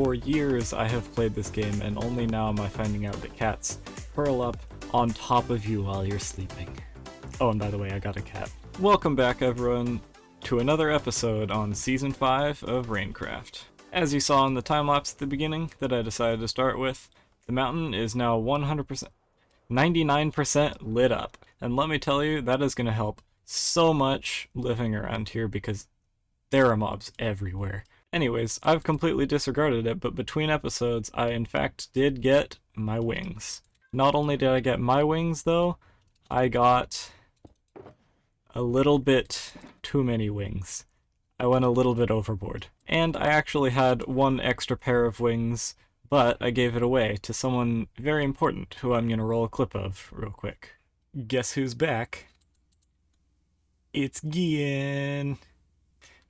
For years I have played this game, and only now am I finding out that cats curl up on top of you while you're sleeping. Oh, and by the way, I got a cat. Welcome back, everyone, to another episode on Season 5 of Raincraft. As you saw in the time-lapse at the beginning that I decided to start with, the mountain is now 100%, 99% lit up. And let me tell you, that is going to help so much living around here because there are mobs everywhere. Anyways, I've completely disregarded it, but between episodes, I in fact did get my wings. Not only did I get my wings, though, I got a little bit too many wings. I went a little bit overboard. And I actually had one extra pair of wings, but I gave it away to someone very important who I'm going to roll a clip of real quick. Guess who's back? It's Gian!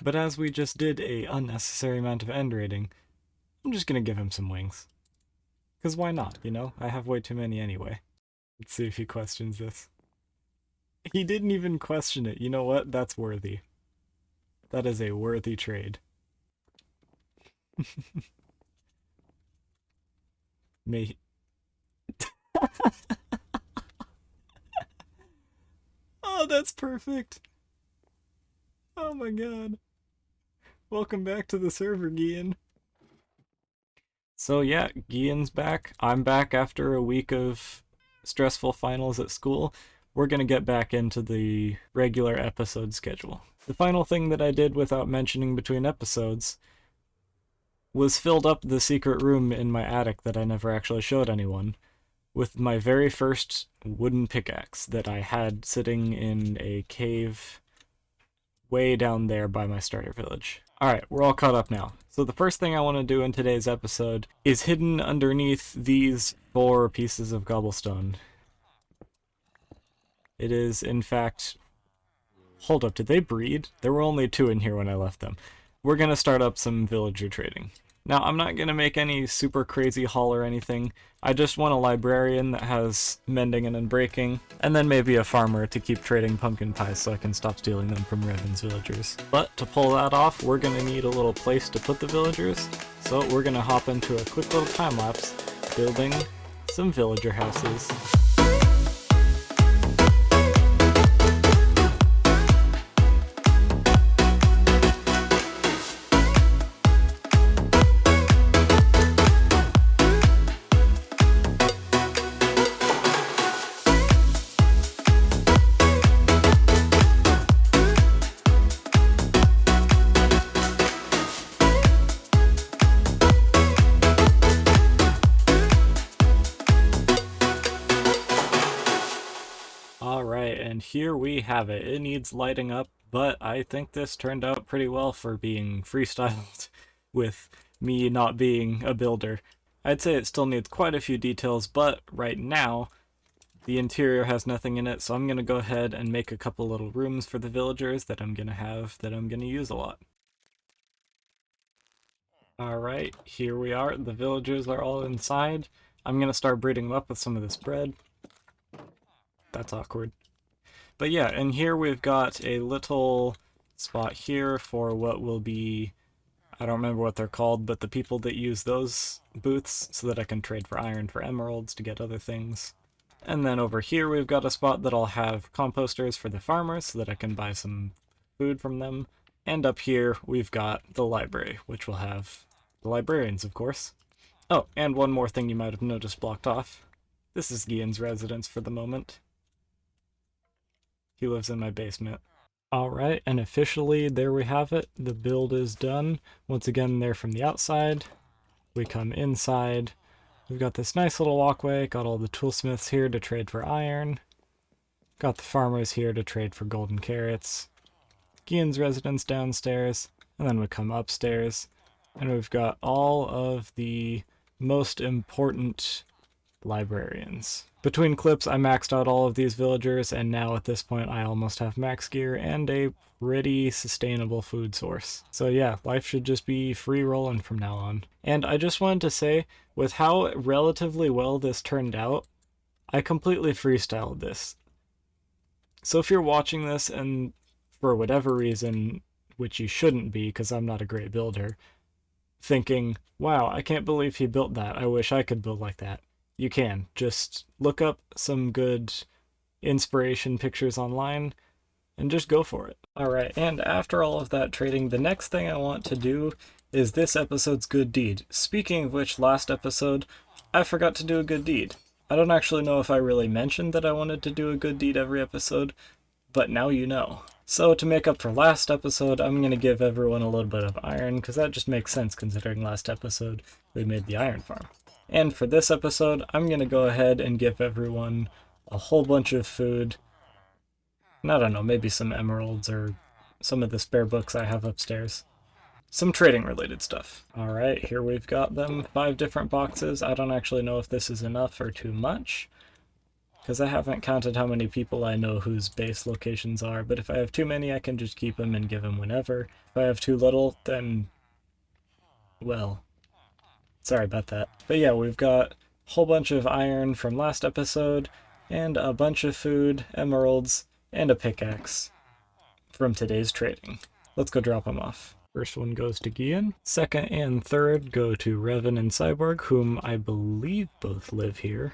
But as we just did a unnecessary amount of end rating, I'm just gonna give him some wings. Cause why not, you know? I have way too many anyway. Let's see if he questions this. He didn't even question it. You know what? That's worthy. That is a worthy trade. May... Oh, that's perfect. Oh my god. Welcome back to the server, Gian. So yeah, Gian's back. I'm back after a week of stressful finals at school. We're gonna get back into the regular episode schedule. The final thing that I did without mentioning between episodes was filled up the secret room in my attic that I never actually showed anyone with my very first wooden pickaxe that I had sitting in a cave way down there by my starter village. Alright, we're all caught up now. So the first thing I want to do in today's episode is hidden underneath these 4 pieces of cobblestone. It is, in fact... Hold up, did they breed? There were only 2 in here when I left them. We're gonna start up some villager trading. Now, I'm not gonna make any super crazy haul or anything. I just want a librarian that has mending and unbreaking, and then maybe a farmer to keep trading pumpkin pies so I can stop stealing them from Revan's villagers. But to pull that off, we're gonna need a little place to put the villagers, so we're gonna hop into a quick little time lapse building some villager houses. Here we have it. It needs lighting up, but I think this turned out pretty well for being freestyled with me not being a builder. I'd say it still needs quite a few details, but right now the interior has nothing in it, so I'm going to go ahead and make a couple little rooms for the villagers that I'm going to use a lot. Alright, here we are. The villagers are all inside. I'm going to start breeding them up with some of this bread. That's awkward. But yeah, and here we've got a little spot here for what will be, I don't remember what they're called, but the people that use those booths so that I can trade for iron for emeralds to get other things. And then over here we've got a spot that I'll have composters for the farmers so that I can buy some food from them. And up here we've got the library, which will have the librarians, of course. Oh, and one more thing you might have noticed blocked off. This is Gian's residence for the moment. He lives in my basement. Alright, and officially, there we have it. The build is done. Once again, there from the outside. We come inside. We've got this nice little walkway. Got all the toolsmiths here to trade for iron. Got the farmers here to trade for golden carrots. Gian's residence downstairs. And then we come upstairs. And we've got all of the most important librarians. Between clips, I maxed out all of these villagers, and now at this point I almost have max gear and a pretty sustainable food source. So yeah, life should just be free rolling from now on. And I just wanted to say, with how relatively well this turned out, I completely freestyled this. So if you're watching this and for whatever reason, which you shouldn't be because I'm not a great builder, thinking, wow, I can't believe he built that. I wish I could build like that. You can. Just look up some good inspiration pictures online and just go for it. Alright, and after all of that trading, the next thing I want to do is this episode's good deed. Speaking of which, last episode, I forgot to do a good deed. I don't actually know if I really mentioned that I wanted to do a good deed every episode, but now you know. So to make up for last episode, I'm going to give everyone a little bit of iron, because that just makes sense considering last episode we made the iron farm. And for this episode, I'm going to go ahead and give everyone a whole bunch of food. And I don't know, maybe some emeralds or some of the spare books I have upstairs. Some trading related stuff. Alright, here we've got them. 5 different boxes. I don't actually know if this is enough or too much, because I haven't counted how many people I know whose base locations are, but if I have too many, I can just keep them and give them whenever. If I have too little, then, well, sorry about that. But yeah, we've got a whole bunch of iron from last episode, and a bunch of food, emeralds, and a pickaxe from today's trading. Let's go drop them off. First one goes to Gian. Second and third go to Revan and Cyborg, whom I believe both live here.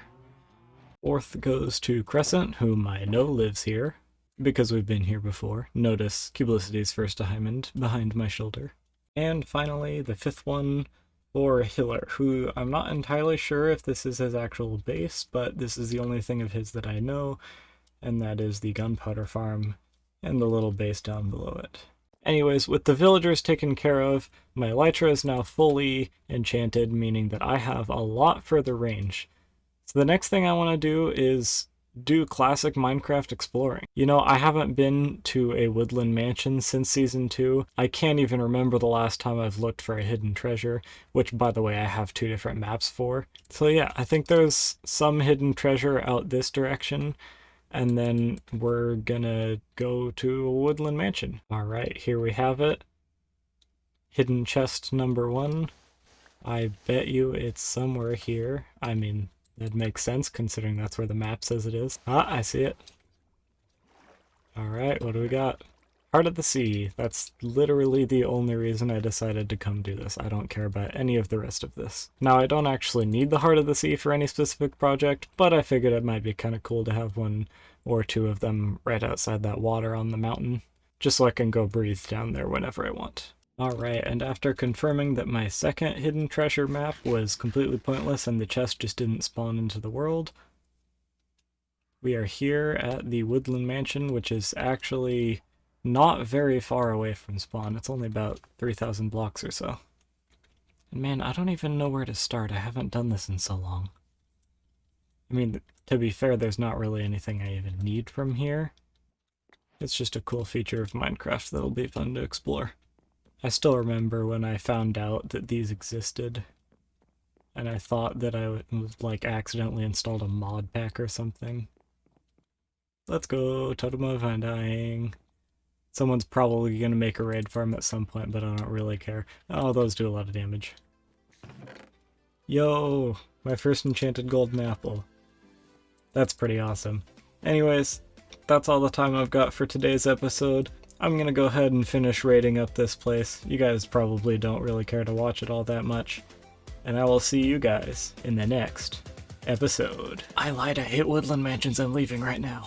Fourth goes to Crescent, whom I know lives here, because we've been here before. Notice Cublicity's first diamond behind my shoulder. And finally, the fifth one for Hiller, who I'm not entirely sure if this is his actual base, but this is the only thing of his that I know, and that is the gunpowder farm and the little base down below it. Anyways, with the villagers taken care of, my elytra is now fully enchanted, meaning that I have a lot further range. So the next thing I want to do is do classic Minecraft exploring. You know, I haven't been to a Woodland Mansion since Season 2. I can't even remember the last time I've looked for a hidden treasure, which, by the way, I have 2 different maps for. So yeah, I think there's some hidden treasure out this direction, and then we're gonna go to a Woodland Mansion. Alright, here we have it. Hidden chest number 1. I bet you it's somewhere here. I mean, that makes sense considering that's where the map says it is. Ah, I see it. Alright, what do we got? Heart of the Sea. That's literally the only reason I decided to come do this. I don't care about any of the rest of this. Now, I don't actually need the Heart of the Sea for any specific project, but I figured it might be kind of cool to have 1 or 2 of them right outside that water on the mountain, just so I can go breathe down there whenever I want. Alright, and after confirming that my second hidden treasure map was completely pointless and the chest just didn't spawn into the world, we are here at the Woodland Mansion, which is actually not very far away from spawn. It's only about 3,000 blocks or so. And man, I don't even know where to start. I haven't done this in so long. I mean, to be fair, there's not really anything I even need from here. It's just a cool feature of Minecraft that'll be fun to explore. I still remember when I found out that these existed, and I thought that I would, like, accidentally installed a mod pack or something. Let's go, Totem of Undying. Someone's probably going to make a raid farm at some point, but I don't really care. Oh, those do a lot of damage. Yo, my first enchanted golden apple. That's pretty awesome. Anyways, that's all the time I've got for today's episode. I'm going to go ahead and finish raiding up this place. You guys probably don't really care to watch it all that much. And I will see you guys in the next episode. I lied, I hate Woodland Mansions, I'm leaving right now.